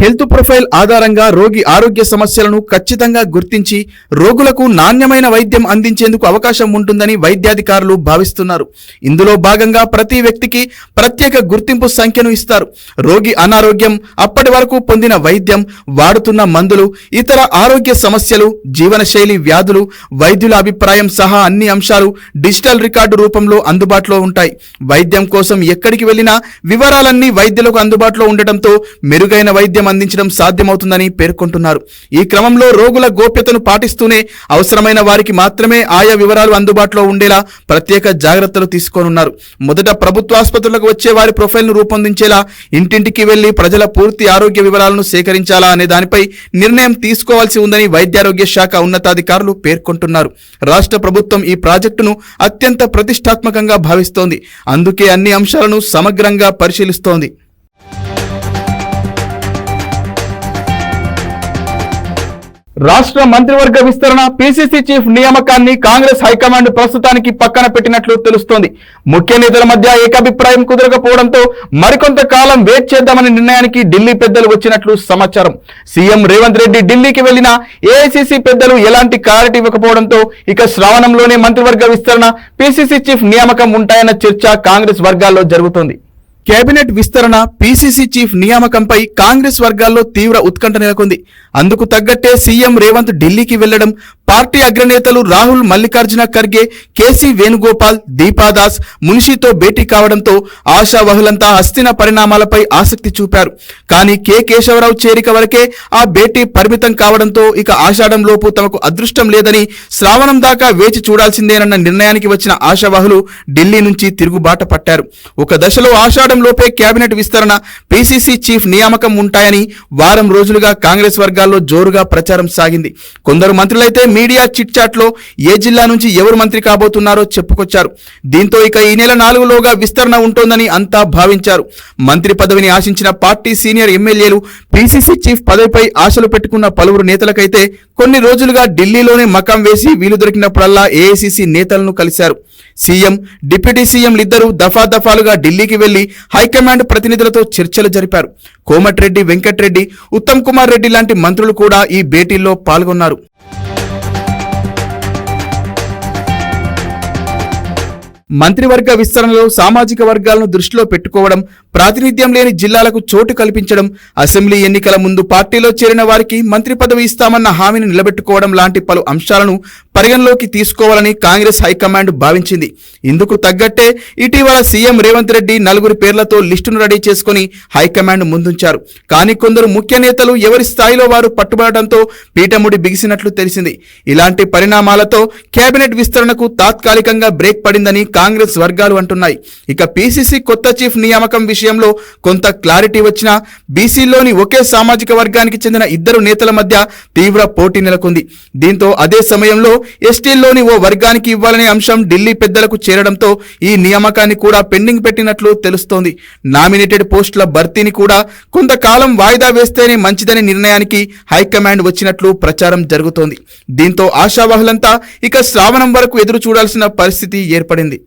హెల్త్ ప్రొఫైల్ ఆధారంగా రోగి ఆరోగ్య సమస్యలను ఖచ్చితంగా గుర్తించి రోగులకు నాణ్యమైన వైద్యం అందించేందుకు అవకాశం ఉంటుందని వైద్యాధికారులు భావిస్తున్నారు. ఇందులో భాగంగా ప్రతి వ్యక్తికి ప్రత్యేక గుర్తింపు సంఖ్యను ఇస్తారు. రోగి అనారోగ్యం, అప్పటి వరకు పొందిన వైద్యం, వాడుతున్న మందులు, ఇతర ఆరోగ్య సమస్యలు, జీవనశైలి వ్యాధులు, వైద్యుల అభిప్రాయం సహా అన్ని అంశాలు డిజిటల్ రికార్డు రూపంలో అందుబాటులో ఉంటాయి. వైద్యం కోసం ఎక్కడికి వెళ్లినా వివరాలన్నీ వైద్యులకు అందుబాటులో ఉండటంతో మెరుగైన వైద్యం అందించడం సాధ్యమవుతుందని పేర్కొంటున్నారు. ఈ క్రమంలో రోగుల గోప్యతను పాటిస్తూనే అవసరమైన వారికి మాత్రమే ఆయా వివరాలు అందుబాటులో ఉండేలా ప్రత్యేక జాగ్రత్తలు తీసుకోనున్నారు. మొదట ప్రభుత్వ ఆసుపత్రులకు వచ్చే వారి ప్రొఫైల్ను రూపొందించేలా ఇంటింటికి వెళ్లి ప్రజల పూర్తి ఆరోగ్య వివరాలను సేకరించాలా అనే దానిపై నిర్ణయం తీసుకోవాల్సి ఉందని వైద్యారోగ్య శాఖ ఉన్నతాధికారులు పేర్కొంటున్నారు. రాష్ట్ర ప్రభుత్వం ఈ ప్రాజెక్టును అత్యంత ప్రతిష్టాత్మకంగా భావిస్తోంది. అందుకే అన్ని అంశాలను సమగ్రంగా పరిశీలిస్తోంది. రాష్ట్ర మంత్రివర్గ విస్తరణ, పీసీసీ చీఫ్ నియామకాన్ని కాంగ్రెస్ హైకమాండ్ ప్రస్తుతానికి పక్కన పెట్టినట్లు తెలుస్తోంది. ముఖ్య నేతల మధ్య ఏకాభిప్రాయం కుదరకపోవడంతో మరికొంత కాలం వెయిట్ చేద్దామనే నిర్ణయానికి ఢిల్లీ పెద్దలు వచ్చినట్లు సమాచారం. సీఎం రేవంత్ రెడ్డి ఢిల్లీకి వెళ్లినా ఏఐసీసీ పెద్దలు ఎలాంటి క్లారిటీ ఇవ్వకపోవడంతో ఇక శ్రావణంలోనే మంత్రివర్గ విస్తరణ, పీసీసీ చీఫ్ నియామకం ఉంటాయన్న చర్చ కాంగ్రెస్ వర్గాల్లో జరుగుతోంది. కేబినెట్ విస్తరణ, పీసీసీ చీఫ్ నియామకంపై కాంగ్రెస్ వర్గాల్లో తీవ్ర ఉత్కంఠ నెలకొంది. అందుకు తగ్గట్టే సీఎం రేవంత్ ఢిల్లీకి వెళ్లడం, పార్టీ అగ్రనేతలు రాహుల్, మల్లికార్జున ఖర్గే, కేసీ వేణుగోపాల్, దీపాదాస్, మున్షితో భేటీ కావడంతో ఆశావహులంతా హస్తిన పరిణామాలపై ఆసక్తి చూపారు. కానీ కె కేశవరావు చేరిక వరకే ఆ భేటీ పరిమితం కావడంతో ఇక ఆషాఢంలోపు తమకు అదృష్టం లేదని, శ్రావణం దాకా వేచి చూడాల్సిందేనన్న నిర్ణయానికి వచ్చిన ఆశావహులు ఢిల్లీ నుంచి తిరుగుబాట పట్టారు. ఒక దశలో ఆషాఢంలోపే కేబినెట్ విస్తరణ, పీసీసీ చీఫ్ నియామకం ఉంటాయని వారం రోజులుగా కాంగ్రెస్ వర్గాల్లో జోరుగా ప్రచారం సాగింది. కొందరు మంత్రులైతే మీడియా చిట్ చాట్ లో ఏ జిల్లా నుంచి ఎవరు మంత్రి కాబోతున్నారో చెప్పుకొచ్చారు. దీంతో ఇక ఈ నెల 4లోగా విస్తరణ ఉంటోందని అంతా భావించారు. మంత్రి పదవిని ఆశించిన పార్టీ సీనియర్ ఎమ్మెల్యేలు, పీసీసీ చీఫ్ పదవిపై ఆశలు పెట్టుకున్న పలువురు నేతలకైతే కొన్ని రోజులుగా ఢిల్లీలోనే మకాం వేసి వీలు దొరికినప్పుడల్లా ఏఐసీసీ నేతలను కలిశారు. సీఎం, డిప్యూటీ సీఎంలిద్దరూ దఫాదఫాలుగా ఢిల్లీకి వెళ్లి హైకమాండ్ ప్రతినిధులతో చర్చలు జరిపారు. కోమటిరెడ్డి వెంకట్రెడ్డి, ఉత్తమ్ కుమార్ రెడ్డి లాంటి మంత్రులు కూడా ఈ భేటీల్లో పాల్గొన్నారు. మంత్రివర్గ విస్తరణలో సామాజిక వర్గాలను దృష్టిలో పెట్టుకోవడం, ప్రాతినిధ్యం లేని జిల్లాలకు చోటు కల్పించడం, అసెంబ్లీ ఎన్నికల ముందు పార్టీలో చేరిన వారికి మంత్రి పదవి ఇస్తామన్న హామీని నిలబెట్టుకోవడం లాంటి పలు అంశాలను పరిగణలోకి తీసుకోవాలని కాంగ్రెస్ హైకమాండ్ భావించింది. ఇందుకు తగ్గట్టే ఇటీవల సీఎం రేవంత్ రెడ్డి 4 పేర్లతో లిస్టును రెడీ చేసుకుని హైకమాండ్ ముందుంచారు. కానీ కొందరు ముఖ్య నేతలు ఎవరి స్థాయిలో వారు పట్టుబడటంతో పీఠముడి బిగిసినట్లు తెలిసింది. ఇలాంటి పరిణామాలతో కేబినెట్ విస్తరణకు తాత్కాలికంగా బ్రేక్ పడిందని కాంగ్రెస్ వర్గాలు అంటున్నాయి. ఇక పీసీసీ కొత్త చీఫ్ నియామకం విషయం విషయంలో కొంత క్లారిటీ వచ్చినా బీసీలోని ఒకే సామాజిక వర్గానికి చెందిన ఇద్దరు నేతల మధ్య తీవ్ర పోటీ నెలకొంది. దీంతో అదే సమయంలో ఎస్టీల్లోని ఓ వర్గానికి ఇవ్వాలనే అంశం ఢిల్లీ పెద్దలకు చేరడంతో ఈ నియామకాన్ని కూడా పెండింగ్ పెట్టినట్లు తెలుస్తోంది. నామినేటెడ్ పోస్టుల భర్తీని కూడా కొంతకాలం వాయిదా వేస్తేనే మంచిదనే నిర్ణయానికి హైకమాండ్ వచ్చినట్లు ప్రచారం జరుగుతోంది. దీంతో ఆశావాహులంతా ఇక శ్రావణం వరకు ఎదురు చూడాల్సిన పరిస్థితి ఏర్పడింది.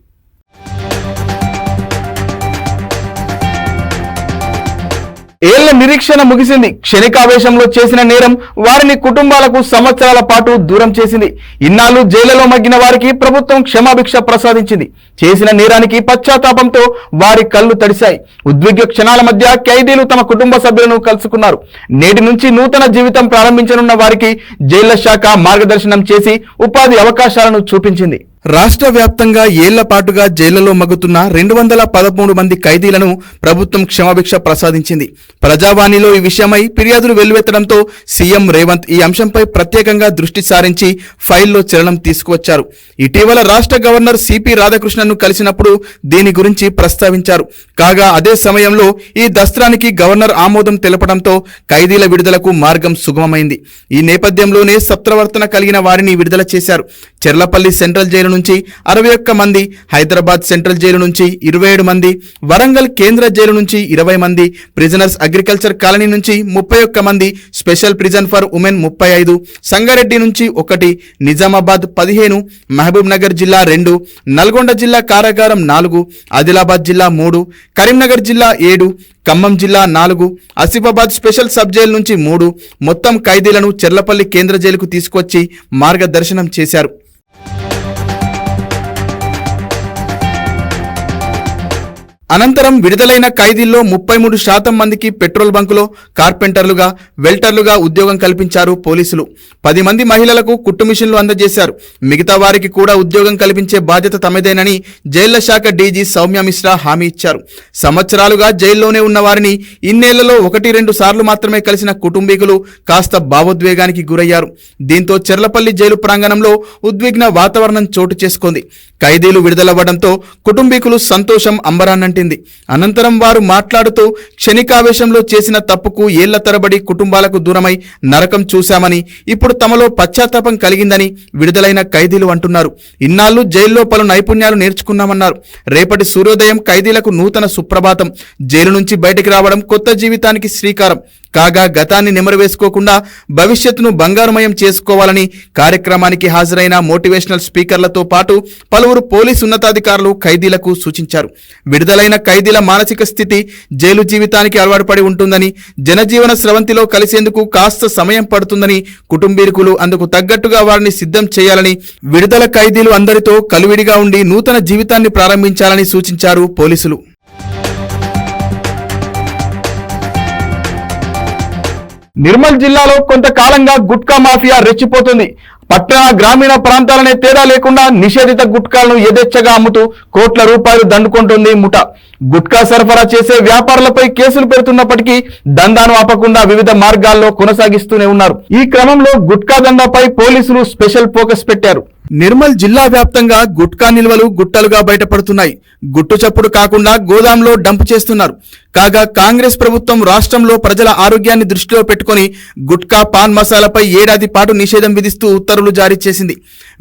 ఏళ్ల నిరీక్షణ ముగిసింది. క్షణికావేశంలో చేసిన నేరం వారిని కుటుంబాలకు సంవత్సరాల పాటు దూరం చేసింది. ఇన్నాళ్లు జైళ్లలో మగ్గిన వారికి ప్రభుత్వం క్షమాభిక్ష ప్రసాదించింది. చేసిన నేరానికి పశ్చాత్తాపంతో వారి కళ్ళు తడిశాయి. ఉద్విగ్న క్షణాల మధ్య ఖైదీలు తమ కుటుంబ సభ్యులను కలుసుకున్నారు. నేటి నుంచి నూతన జీవితం ప్రారంభించనున్న వారికి జైళ్ల శాఖ మార్గదర్శనం చేసి ఉపాధి అవకాశాలను చూపించింది. రాష్ట్ర వ్యాప్తంగా ఏళ్ల పాటుగా జైళ్లలో మగ్గుతున్న 213 మంది ఖైదీలను ప్రభుత్వం క్షమాభిక్ష ప్రసాదించింది. ప్రజావాణిలో ఈ విషయమై ఫిర్యాదులు వెల్లువెత్తడంతో సీఎం రేవంత్ ఈ అంశంపై ప్రత్యేకంగా దృష్టి సారించి ఫైల్లో చలనం తీసుకువచ్చారు. ఇటీవల రాష్ట్ర గవర్నర్ సిపి రాధాకృష్ణన్ను కలిసినప్పుడు దీని గురించి ప్రస్తావించారు. కాగా అదే సమయంలో ఈ దస్త్రానికి గవర్నర్ ఆమోదం తెలపడంతో ఖైదీల విడుదలకు మార్గం సుగమమైంది. ఈ నేపథ్యంలోనే సత్ప్రవర్తన కలిగిన వారిని విడుదల చేశారు. చెర్లపల్లి సెంట్రల్ జైలు నుంచి 61 మంది, హైదరాబాద్ సెంట్రల్ జైలు నుంచి 27 మంది, వరంగల్ కేంద్ర జైలు నుంచి 20 మంది, ప్రిజనర్స్ అగ్రికల్చర్ కాలనీ నుంచి 31 మంది, special prison for women 35, Sangareddy నుంచి 1, నిజామాబాద్ 15, మహబూబ్ నగర్ జిల్లా 2, నల్గొండ జిల్లా కారాగారం 4, ఆదిలాబాద్ జిల్లా 3, కరీంనగర్ జిల్లా 7, ఖమ్మం జిల్లా 4, ఆసిఫాబాద్ స్పెషల్ సబ్ జైలు నుంచి 3 మొత్తం ఖైదీలను చెర్లపల్లి కేంద్ర జైలుకు తీసుకొచ్చి మార్గదర్శనం చేశారు. అనంతరం విడుదలైన ఖైదీల్లో 33% మందికి పెట్రోల్ బంకులో కార్పెంటర్లుగా, వెల్టర్లుగా ఉద్యోగం కల్పించారు పోలీసులు. 10 మంది మహిళలకు కుట్టు మిషన్లు అందజేశారు. మిగతా వారికి కూడా ఉద్యోగం కల్పించే బాధ్యత తమదేనని జైళ్ల శాఖ డీజీ సౌమ్య మిశ్రా హామీ ఇచ్చారు. సంవత్సరాలుగా జైల్లోనే ఉన్న వారిని ఇన్నేళ్లలో 1-2 సార్లు మాత్రమే కలిసిన కుటుంబీకులు కాస్త భావోద్వేగానికి గురయ్యారు. దీంతో చెర్లపల్లి జైలు ప్రాంగణంలో ఉద్విగ్న వాతావరణం చోటు చేసుకుంది. ఖైదీలు విడుదలవ్వడంతో కుటుంబీకులు సంతోషం అంబరాన్నంటింది. అనంతరం వారు మాట్లాడుతూ క్షణికావేశంలో చేసిన తప్పుకు ఏళ్ల తరబడి కుటుంబాలకు దూరమై నరకం చూశామని, ఇప్పుడు తమలో పశ్చాత్తాపం కలిగిందని విడుదలైన ఖైదీలు అంటున్నారు. ఇన్నాళ్లు జైల్లో పలు నైపుణ్యాలు నేర్చుకున్నామన్నారు. రేపటి సూర్యోదయం ఖైదీలకు నూతన సుప్రభాతం. జైలు నుంచి బయటికి రావడం కొత్త జీవితానికి శ్రీకారం. కాగా గతాన్ని నెమరువేసుకోకుండా భవిష్యత్తును బంగారుమయం చేసుకోవాలని కార్యక్రమానికి హాజరైన మోటివేషనల్ స్పీకర్లతో పాటు పలువురు పోలీసు ఉన్నతాధికారులు ఖైదీలకు సూచించారు. విడుదలైన ఖైదీల మానసిక స్థితి జైలు జీవితానికి అలవాటుపడి ఉంటుందని, జనజీవన స్రవంతిలో కలిసేందుకు కాస్త సమయం పడుతుందని, కుటుంబీకులు అందుకు తగ్గట్టుగా వారిని సిద్ధం చేయాలని, విడుదల ఖైదీలు అందరితో కలివిడిగా ఉండి నూతన జీవితాన్ని ప్రారంభించాలని సూచించారు పోలీసులు. నిర్మల్ జిల్లాలో కొంతకాలంగా గుట్కా మాఫియా రెచ్చిపోతుంది. పట్టణ గ్రామీణ ప్రాంతాలనే తేడా లేకుండా నిషేధిత గుట్కాలను యథేచ్ఛగా అమ్ముతూ కోట్ల రూపాయలు దండుకుంటుంది ముఠా. గుట్కా సరఫరా చేసే వ్యాపారులపై కేసులు పెడుతున్నప్పటికీ దందాను ఆపకుండా వివిధ మార్గాల్లో కొనసాగిస్తూనే ఉన్నారు. ఈ క్రమంలో గుట్కా దందాపై పోలీసులు స్పెషల్ ఫోకస్ పెట్టారు. నిర్మల్ జిల్లా వ్యాప్తంగా గుట్కా నిల్వలు గుట్టలుగా బయటపడుతున్నాయి. గుట్టు చప్పుడు కాకుండా గోదాంలో డంప్ చేస్తున్నారు. కాగా కాంగ్రెస్ ప్రభుత్వం రాష్ట్రంలో ప్రజల ఆరోగ్యాన్ని దృష్టిలో పెట్టుకుని గుట్కా, పాన్ మసాలాపై ఏడాది పాటు నిషేధం విధిస్తూ ఉత్తర్వులు జారీ చేసింది.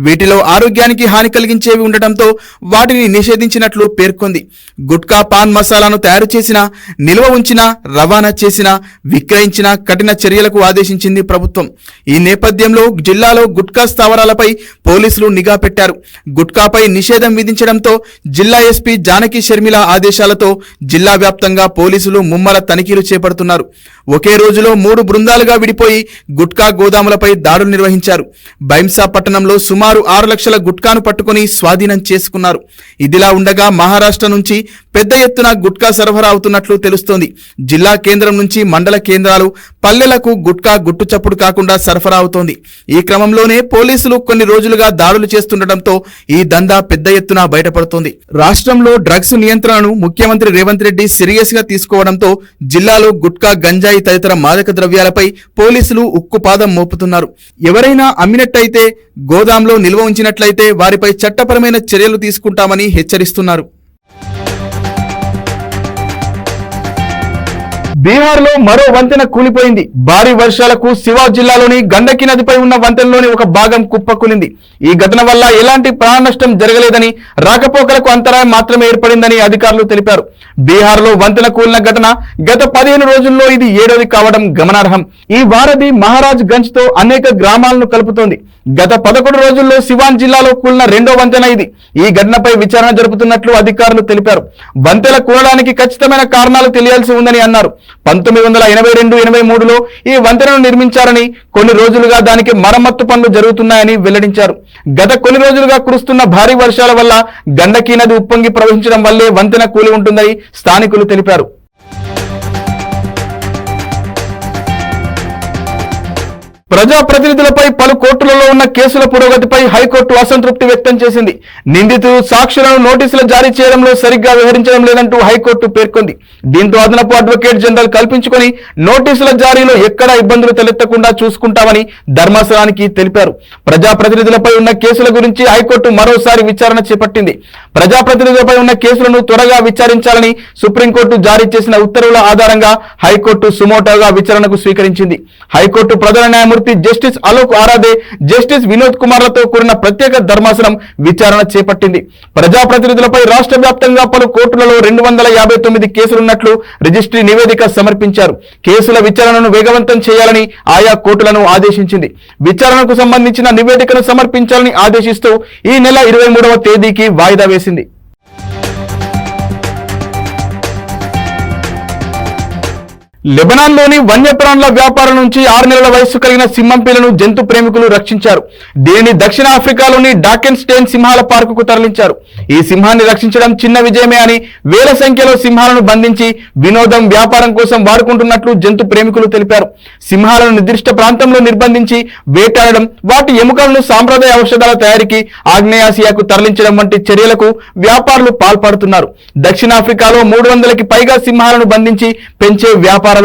వీటిలో ఆరోగ్యానికి హాని కలిగించేవి ఉండటంతో వాటిని నిషేధించినట్లు పేర్కొంది. గుట్కా, పాన్ మసాలాను తయారు చేసినా, నిల్వ ఉంచినా, రవాణా చేసినా, విక్రయించినా కఠిన చర్యలకు ఆదేశించింది ప్రభుత్వం. ఈ నేపథ్యంలో జిల్లాలో గుట్కా స్థావరాలపై పోలీసులు నిఘా పెట్టారు. గుట్కాపై నిషేధం విధించడంతో జిల్లా ఎస్పీ జానకి షర్మిల ఆదేశాలతో జిల్లా వ్యాప్తంగా పోలీసులు ముమ్మర తనిఖీలు చేపడుతున్నారు. ఒకే రోజులో 3 బృందాలుగా విడిపోయి గుట్కా గోదాములపై దాడులు నిర్వహించారు. బైంసా పట్టణంలో సుమారు 6 లక్షల గుట్కాను పట్టుకుని స్వాధీనం చేసుకున్నారు. ఇదిలా ఉండగా మహారాష్ట్ర నుంచి పెద్ద ఎత్తున గుట్కా సరఫరా అవుతున్నట్లు తెలుస్తోంది. జిల్లా కేంద్రం నుంచి మండల కేంద్రాలు, పల్లెలకు గుట్కా గుట్టు చప్పుడు కాకుండా సరఫరా అవుతోంది. ఈ క్రమంలోనే పోలీసులు కొన్ని రోజులుగా దాడులు చేస్తుండటంతో ఈ దందా పెద్ద ఎత్తున బయటపడుతోంది. రాష్ట్రంలో డ్రగ్స్ నియంత్రణను ముఖ్యమంత్రి రేవంత్ రెడ్డి సీరియస్ గా తీసుకోవడంతో జిల్లాలో గుట్కా, గంజాయి తదితర మాదక ద్రవ్యాలపై పోలీసులు ఉక్కుపాదం మోపుతున్నారు. ఎవరైనా అమ్మినట్టయితే, గోదాంలో నిల్వ ఉంచినట్లయితే వారిపై చట్టపరమైన చర్యలు తీసుకుంటామని హెచ్చరిస్తున్నారు. బీహార్లో మరో వంతెన కూలిపోయింది. భారీ వర్షాలకు సివాన్ జిల్లాలోని గండకి నదిపై ఉన్న వంతెనలోని ఒక భాగం కుప్పకూలింది. ఈ ఘటన వల్ల ఎలాంటి ప్రాణ నష్టం జరగలేదని, రాకపోకలకు అంతరాయం మాత్రమే ఏర్పడిందని అధికారులు తెలిపారు. బీహార్లో వంతెన కూలిన ఘటన గత 15 రోజుల్లో ఇది 7వ కావడం గమనార్హం. ఈ వారధి మహారాజ్ గంజ్ తో అనేక గ్రామాలను కలుపుతోంది. గత 11 రోజుల్లో సివాన్ జిల్లాలో కూలిన 2వ వంతెన ఇది. ఈ ఘటనపై విచారణ జరుపుతున్నట్లు అధికారులు తెలిపారు. వంతెన కూలడానికి ఖచ్చితమైన కారణాలు తెలియాల్సి ఉందని అన్నారు. 1982-83లో ఈ వంతెనను నిర్మించారని, కొన్ని రోజులుగా దానికి మరమ్మత్తు పనులు జరుగుతున్నాయని వెల్లడించారు. గత కొన్ని రోజులుగా కురుస్తున్న భారీ వర్షాల వల్ల గండకీ నది ఉప్పొంగి ప్రవహించడం వల్లే వంతెన కూలి ఉంటుందని స్థానికులు తెలిపారు. ప్రజాప్రతినిధులపై పలు కోర్టులలో ఉన్న కేసుల పురోగతిపై హైకోర్టు అసంతృప్తి వ్యక్తం చేసింది. నిందితులు సాక్షులను నోటీసులు జారీ చేయడంలో సరిగ్గా వ్యవహరించడం లేదంటూ హైకోర్టు పేర్కొంది. దీంతో అదనపు అడ్వకేట్ జనరల్ కల్పించుకొని నోటీసుల జారీలో ఎక్కడా ఇబ్బందులు తలెత్తకుండా చూసుకుంటామని ధర్మాసనానికి తెలిపారు. ప్రజాప్రతినిధులపై ఉన్న కేసుల గురించి హైకోర్టు మరోసారి విచారణ చేపట్టింది. ప్రజాప్రతినిధులపై ఉన్న కేసులను త్వరగా విచారించాలని సుప్రీంకోర్టు జారీ చేసిన ఉత్తర్వుల ఆధారంగా హైకోర్టు సుమోటోగా విచారణకు స్వీకరించింది. హైకోర్టు ప్రధాన న్యాయమూర్తి జస్టిస్ అలోక్ ఆరాధే, జస్టిస్ వినోద్ కుమార్లతో కూడిన ప్రత్యేక ధర్మాసనం విచారణ చేపట్టింది. ప్రజాప్రతినిధులపై రాష్ట్ర వ్యాప్తంగా పలు కోర్టులలో 259 కేసులున్నట్లు రిజిస్ట్రీ నివేదిక సమర్పించారు. కేసుల విచారణను వేగవంతం చేయాలని ఆయా కోర్టులను ఆదేశించింది. విచారణకు సంబంధించిన నివేదికను సమర్పించాలని ఆదేశిస్తూ ఈ నెల 23వ తేదీకి వాయిదా వేసింది. లెబనాన్లోని వన్యప్రాణుల వ్యాపారం నుంచి 6 నెలల వయస్సు కలిగిన సింహం పిల్లను జంతు ప్రేమికులు రక్షించారు. దీనిని దక్షిణ ఆఫ్రికాలోని డాకెన్ స్టేన్ సింహాల పార్కుకు తరలించారు. ఈ సింహాన్ని రక్షించడం చిన్న విజయమే అని, వేల సంఖ్యలో సింహాలను బంధించి వినోదం, వ్యాపారం కోసం వాడుకుంటున్నట్లు జంతు ప్రేమికులు తెలిపారు. సింహాలను నిర్దిష్ట ప్రాంతంలో నిర్బంధించి వేటాడడం, వాటి ఎముకలను సాంప్రదాయ ఔషధాల తయారీకి ఆగ్నేయాసియాకు తరలించడం వంటి చర్యలకు వ్యాపారులు పాల్పడుతున్నారు. దక్షిణాఫ్రికాలో 300కి పైగా సింహాలను బంధించి పెంచే వ్యాపారాలున్నాయి.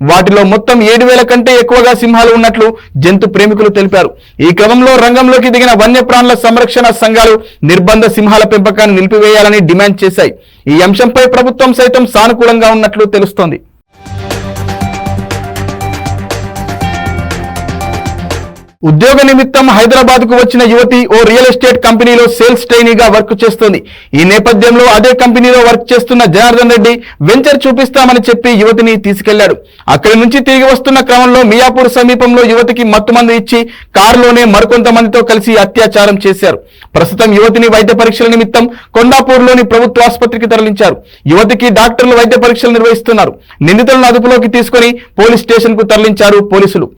వాటిలో మొత్తం 7,000 కంటే ఎక్కువగా సింహాలు ఉన్నట్లు జంతు ప్రేమికులు తెలిపారు. ఈ క్రమంలో రంగంలోకి దిగిన వన్యప్రాణుల సంరక్షణ సంఘాలు నిర్బంధ సింహాల పెంపకాన్ని నిలిపివేయాలని డిమాండ్ చేశాయి. ఈ అంశంపై ప్రభుత్వం సైతం సానుకూలంగా ఉన్నట్లు తెలుస్తోంది. ఉద్యోగ నిమిత్తం హైదరాబాద్ కు వచ్చిన యువతి ఓ రియల్ ఎస్టేట్ కంపెనీలో సేల్స్ ట్రైనీగా వర్క్ చేస్తోంది. ఈ నేపథ్యంలో అదే కంపెనీలో వర్క్ చేస్తున్న జనార్దన్ రెడ్డి వెంచర్ చూపిస్తామని చెప్పి యువతిని తీసుకెళ్లాడు. అక్కడి నుంచి తిరిగి వస్తున్న క్రమంలో మియాపూర్ సమీపంలో యువతికి మత్తుమందు ఇచ్చి కారులోనే మరికొంతమందితో కలిసి అత్యాచారం చేశారు. ప్రస్తుతం యువతిని వైద్య పరీక్షల నిమిత్తం కొండాపూర్లోని ప్రభుత్వ ఆసుపత్రికి తరలించారు. యువతికి డాక్టర్లు వైద్య పరీక్షలు నిర్వహిస్తున్నారు. నిందితులను అదుపులోకి తీసుకుని పోలీస్ స్టేషన్ కు తరలించారు పోలీసులు.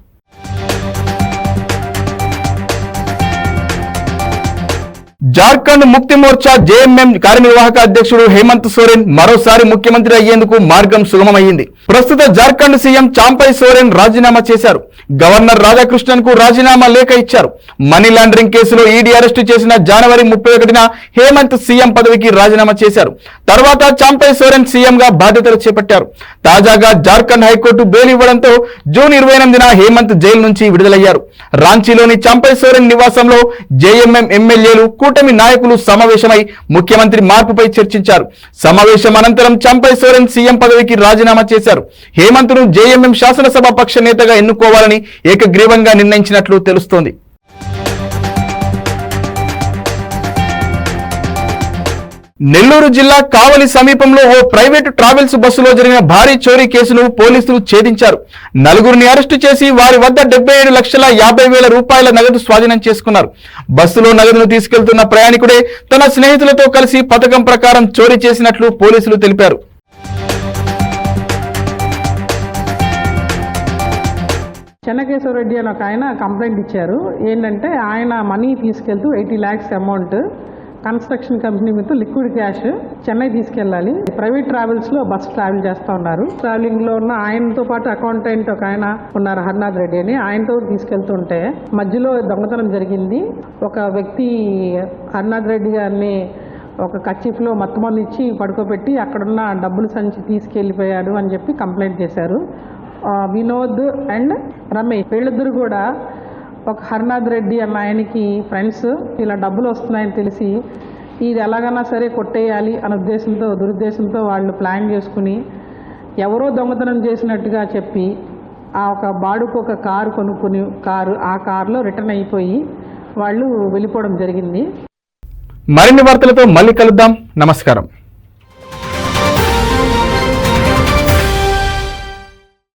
జార్ఖండ్ ముక్తి మోర్చా జేఎంఎం కార్యనిర్వాహక అధ్యక్షుడు హేమంత్ సోరెన్ మరోసారి ముఖ్యమంత్రి అయ్యేందుకు మార్గం సుగమమైంది. ప్రస్తుత జార్ఖండ్ సీఎం చాంపై సోరెన్ రాజీనామా చేశారు. గవర్నర్ రాధాకృష్ణన్ కు రాజీనామా లేఖ ఇచ్చారు. మనీ లాండరింగ్ కేసులో ఈడీ అరెస్టు చేసిన జనవరి 31న హేమంత్ సీఎం పదవికి రాజీనామా చేశారు. తర్వాత చాంపై సోరెన్ సీఎం గా బాధ్యతలు చేపట్టారు. తాజాగా జార్ఖండ్ హైకోర్టు బెయిల్ ఇవ్వడంతో జూన్ 28న హేమంత్ జైలు నుంచి విడుదలయ్యారు. రాంచీలోని చాంపై సోరెన్ నివాసంలో జేఎంఎం ఎమ్మెల్యేలు, కూటమి నాయకులు సమావేశమై ముఖ్యమంత్రి మార్పుపై చర్చించారు. సమావేశం అనంతరం చాంపై సోరెన్ సీఎం పదవికి రాజీనామా చేశారు. హేమంత్ ను జేఎంఎం శాసనసభ పక్ష నేతగా ఎన్నుకోవాలని ఏకగ్రీవంగా నిర్ణయించినట్లు తెలుస్తోంది. నెల్లూరు జిల్లా కావలి సమీపంలో ఓ ప్రైవేటు ట్రావెల్స్ బస్సులో జరిగిన భారీ చోరీ కేసును పోలీసులు ఛేదించారు. 4గురిని అరెస్టు చేసి వారి వద్ద 77,50,000 రూపాయల నగదు స్వాధీనం చేసుకున్నారు. బస్సులో నగదును తీసుకెళ్తున్న ప్రయాణికుడే తన స్నేహితులతో కలిసి పథకం ప్రకారం చోరీ చేసినట్లు పోలీసులు తెలిపారు. చెన్నకేశవరెడ్డి అని ఒక ఆయన కంప్లైంట్ ఇచ్చారు. ఏంటంటే ఆయన మనీ తీసుకెళ్తూ 80 lakhs అమౌంట్ కన్స్ట్రక్షన్ కంపెనీ మీద లిక్విడ్ క్యాష్ చెన్నై తీసుకెళ్ళాలి. ప్రైవేట్ ట్రావెల్స్ లో బస్ ట్రావెల్ చేస్తూ ఉన్నారు. ట్రావెలింగ్ లో ఉన్న ఆయనతో పాటు అకౌంటెంట్ ఒక ఆయన ఉన్నారు, హర్నాథ్ రెడ్డి అని, ఆయనతో తీసుకెళ్తుంటే మధ్యలో దొంగతనం జరిగింది. ఒక వ్యక్తి హర్నాథ్ రెడ్డి గారిని ఒక కచ్చిఫ్లో మత్తుమందు ఇచ్చి పడుకోబెట్టి అక్కడున్న డబ్బులు సంచి తీసుకెళ్లిపోయాడు అని చెప్పి కంప్లైంట్ చేశారు. వినోద్ అండ్ రమేష్ వీళ్ళిద్దరు కూడా ఒక హర్నాథ్ రెడ్డి అన్న ఆయనకి ఫ్రెండ్స్. ఇలా డబ్బులు వస్తున్నాయని తెలిసి ఇది ఎలాగైనా సరే కొట్టేయాలి అనే దురుద్దేశంతో వాళ్ళు ప్లాన్ చేసుకుని ఎవరో దొంగతనం చేసినట్టుగా చెప్పి ఆ ఒక బాడుకు ఒక కారు కొనుక్కుని ఆ కారులో రిటర్న్ అయిపోయి వాళ్ళు వెళ్ళిపోవడం జరిగింది. మరిన్ని వార్తలతో మళ్ళీ కలుద్దాం. నమస్కారం.